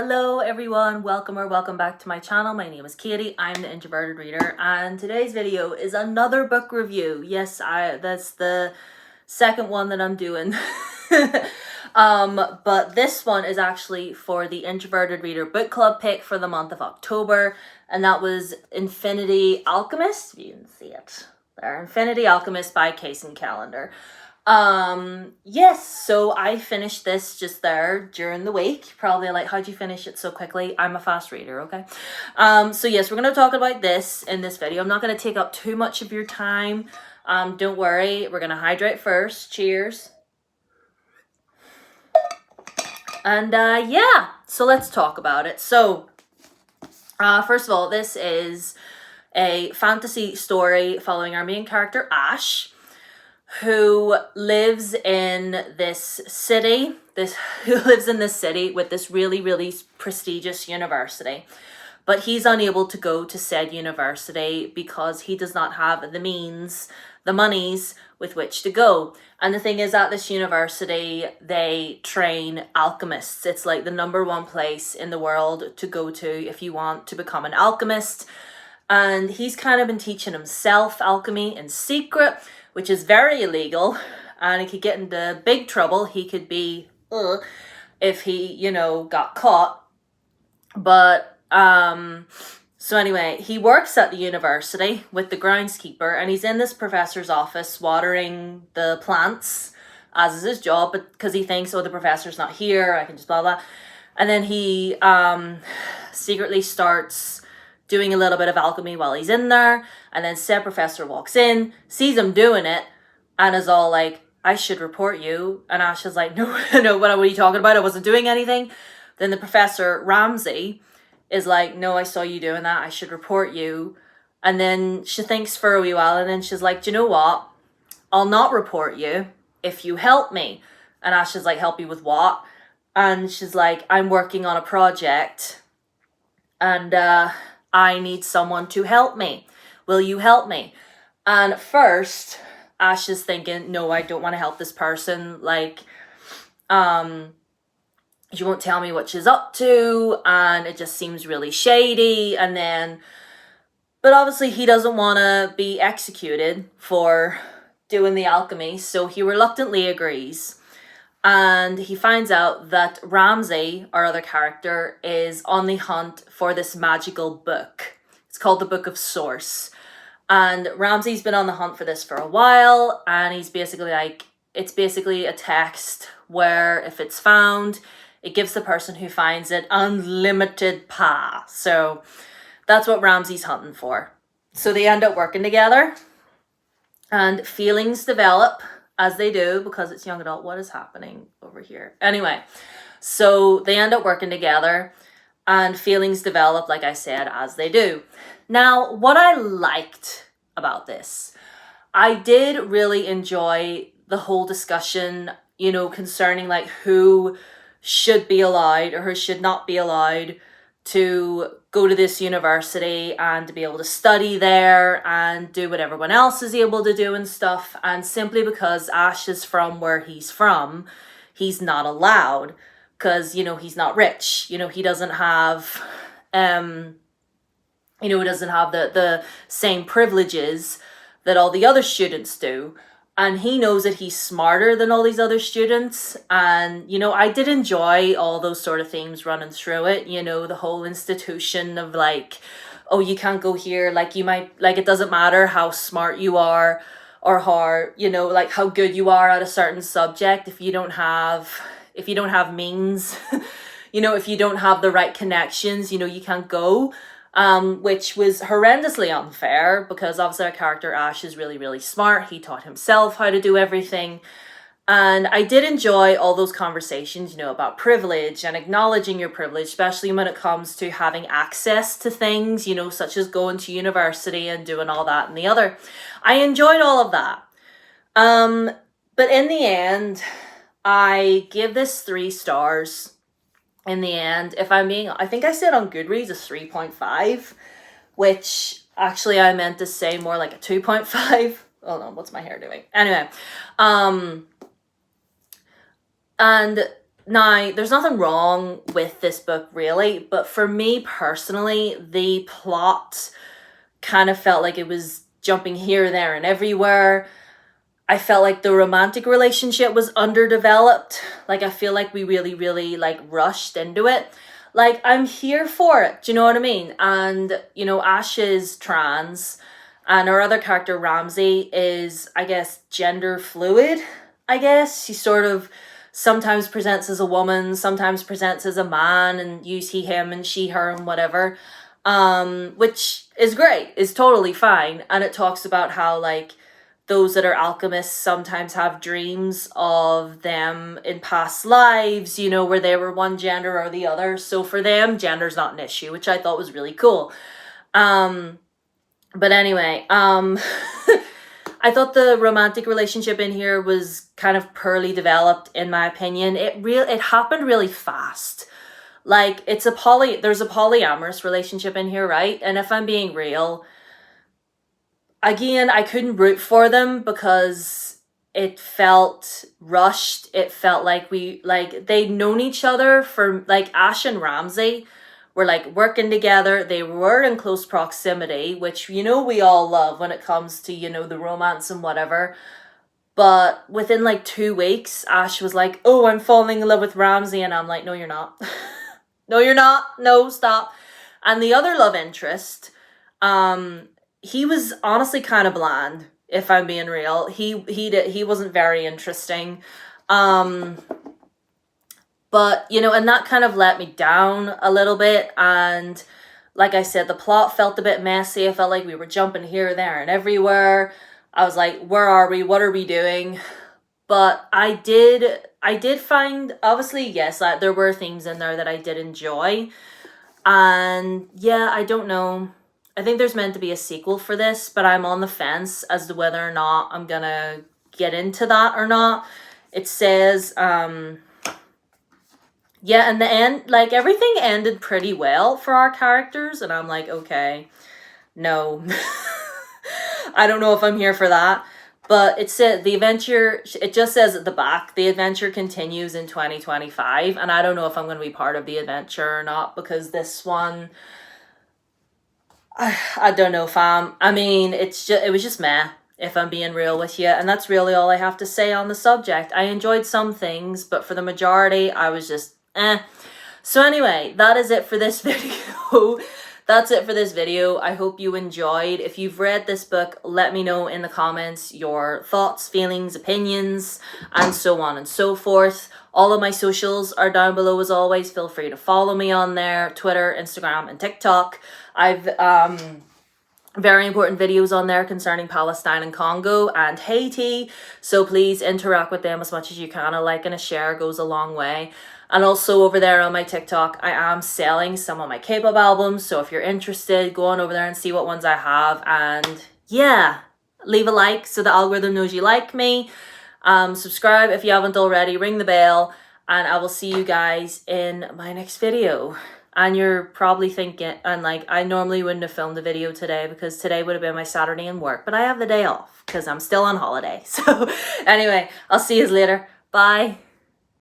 Hello everyone, welcome back to my channel. My name is Katie, I'm the Introverted Reader, and today's video is another book review. Yes, that's the second one that I'm doing. But this one is actually for the Introverted Reader book club pick for the month of October, and that was Alchemist, if you can see it there, Infinity Alchemist by Kacen Callender. Yes, so I finished this just there during the week. Probably like, how'd you finish it so quickly? I'm a fast reader, okay? So yes, we're going to talk about this in this video. I'm not going to take up too much of your time. Don't worry, we're going to hydrate first. Cheers. And yeah, so let's talk about it. So first of all, this is a fantasy story following our main character, Ash, who lives in this city, with this really prestigious university. But he's unable to go to said university because he does not have the monies with which to go. And the thing is, at this university, they train alchemists. It's like the #1 place in the world to go to if you want to become an alchemist. And he's kind of been teaching himself alchemy in secret, which is very illegal, and he could get into big trouble. He could be, if he, got caught. But, so anyway, he works at the university with the groundskeeper, and he's in this professor's office watering the plants, as is his job, but because he thinks, the professor's not here, I can just blah, blah. And then he, secretly starts doing a little bit of alchemy while he's in there, and then said professor walks in, sees him doing it, and is all like, I should report you. And Ash is like, no, what are you talking about? I wasn't doing anything. Then the professor, Ramsey, is like, no, I saw you doing that, I should report you. And then she thinks for a wee while, and then she's like, do you know what? I'll not report you if you help me. And Ash is like, help you with what? And she's like, I'm working on a project, and I need someone to help me. Will you help me? And at first, Ash is thinking, no, I don't want to help this person. Like, she won't tell me what she's up to, and it just seems really shady. And then, but obviously he doesn't want to be executed for doing the alchemy, so he reluctantly agrees. And he finds out that Ramsey, our other character, is on the hunt for this magical book. It's called the Book of Source. And Ramsey's been on the hunt for this for a while, and he's basically like, it's basically a text where if it's found, it gives the person who finds it unlimited power. So that's what Ramsey's hunting for. So they end up working together, and feelings develop, as they do, because it's young adult. What is happening over here? Anyway, so they end up working together, and feelings develop, like I said, as they do. Now, what I liked about this, I did really enjoy the whole discussion, concerning like who should be allowed or who should not be allowed to go to this university and to be able to study there and do what everyone else is able to do and stuff. And simply because Ash is from where he's from, he's not allowed because, he's not rich. He doesn't have, he doesn't have the same privileges that all the other students do. And he knows that he's smarter than all these other students. And, I did enjoy all those sort of themes running through it. The whole institution of like, oh, you can't go here. Like you might, like, it doesn't matter how smart you are or how, like how good you are at a certain subject. If you don't have means, if you don't have the right connections, you can't go. Which was horrendously unfair because obviously our character Ash is really smart. He taught himself how to do everything. And I did enjoy all those conversations, about privilege and acknowledging your privilege, especially when it comes to having access to things, such as going to university and doing all that and the other. I enjoyed all of that. But in the end, I give this 3 stars. In the end, if I'm being, I think I said on Goodreads a 3.5, which actually I meant to say more like a 2.5. Oh no, what's my hair doing? Anyway, and now, there's nothing wrong with this book, really, but for me personally, the plot kind of felt like it was jumping here, there, and everywhere. I felt like the romantic relationship was underdeveloped. Like, I feel like we really, really, like, rushed into it. Like, I'm here for it. Do you know what I mean? And, you know, Ash is trans, and our other character, Ramsey, is, I guess, gender fluid, I guess. She sort of sometimes presents as a woman, sometimes presents as a man, and use he, him, and she, her, and whatever. Which is great, is totally fine. And it talks about how, like, those that are alchemists sometimes have dreams of them in past lives, you know, where they were one gender or the other. So for them, gender's not an issue, which I thought was really cool. But anyway, I thought the romantic relationship in here was kind of poorly developed, in my opinion. It happened really fast. Like, there's a polyamorous relationship in here, right? And if I'm being real, again, I couldn't root for them because it felt rushed. It felt like they'd known each other for, like, Ash and Ramsey were, like, working together. They were in close proximity, which, you know, we all love when it comes to, you know, the romance and whatever. But within, like, 2 weeks, Ash was like, oh, I'm falling in love with Ramsey. And I'm like, no, you're not. No, you're not. No, stop. And the other love interest, he was honestly kind of bland, if I'm being real. He wasn't very interesting. But, you know, and that kind of let me down a little bit. And like I said, the plot felt a bit messy. I felt like we were jumping here, there, and everywhere. I was like, where are we? What are we doing? But I did find, obviously, yes, there were themes in there that I did enjoy. And yeah, I don't know. I think there's meant to be a sequel for this, but I'm on the fence as to whether or not I'm gonna get into that or not. It says, yeah, in the end, like, everything ended pretty well for our characters, and I'm like, okay, no. I don't know if I'm here for that. But it said the adventure, it just says at the back, the adventure continues in 2025, and I don't know if I'm going to be part of the adventure or not, because this one, I don't know, fam. I mean, it was just meh, if I'm being real with you, and that's really all I have to say on the subject. I enjoyed some things, but for the majority, I was just, eh. So anyway, that is it for this video. That's it for this video. I hope you enjoyed. If you've read this book, let me know in the comments your thoughts, feelings, opinions, and so on and so forth. All of my socials are down below as always. Feel free to follow me on there, Twitter, Instagram, and TikTok. I've very important videos on there concerning Palestine and Congo and Haiti. So please interact with them as much as you can. A like and a share goes a long way. And also over there on my TikTok, I am selling some of my K-pop albums. So if you're interested, go on over there and see what ones I have. And yeah, leave a like so the algorithm knows you like me. Subscribe if you haven't already. Ring the bell. And I will see you guys in my next video. And you're probably thinking, and like, I normally wouldn't have filmed the video today because today would have been my Saturday in work. But I have the day off because I'm still on holiday. So anyway, I'll see you later. Bye.